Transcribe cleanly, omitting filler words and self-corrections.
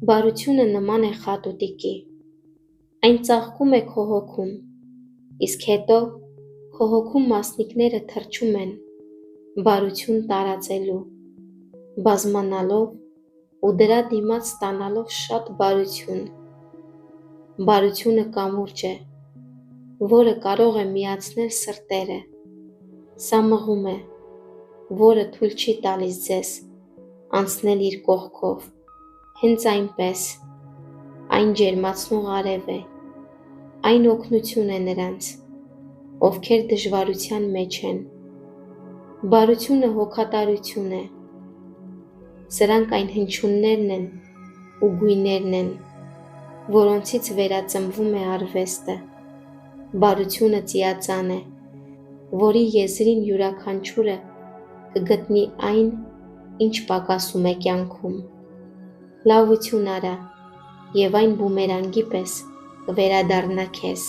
Բարությունը նման է խատուտիկի, այն ծաղկում է քո հոգում, իսկ հետո քո հոգում մասնիկները թռչում են բարություն տարածելու, բազմանալով ու դրա դիմաց ստանալով շատ բարություն։ Բարությունը կամուրջ է, որը կարող է միացնել սրտերը, սա մղում է, որը թույլ չի տալիս ձեզ անցնել իր կողքով, հենց այնպես, այն ջերմացնող արև է, այն օգնություն է նրանց, ովքեր դժվարության մեջ են։ Բարությունը հոգատարություն է, սրանք այն հնչյուններն են ու գույներն են, որոնցից վերածնվում է արվեստը։ Բարությունը ծիածան է, որի եզրին յուրաքանչյուրը կգտնի այն, ինչ պակասում է կյանքում։ Լավություն արա, և այն բումերանգի պես կվերադառնա քեզ։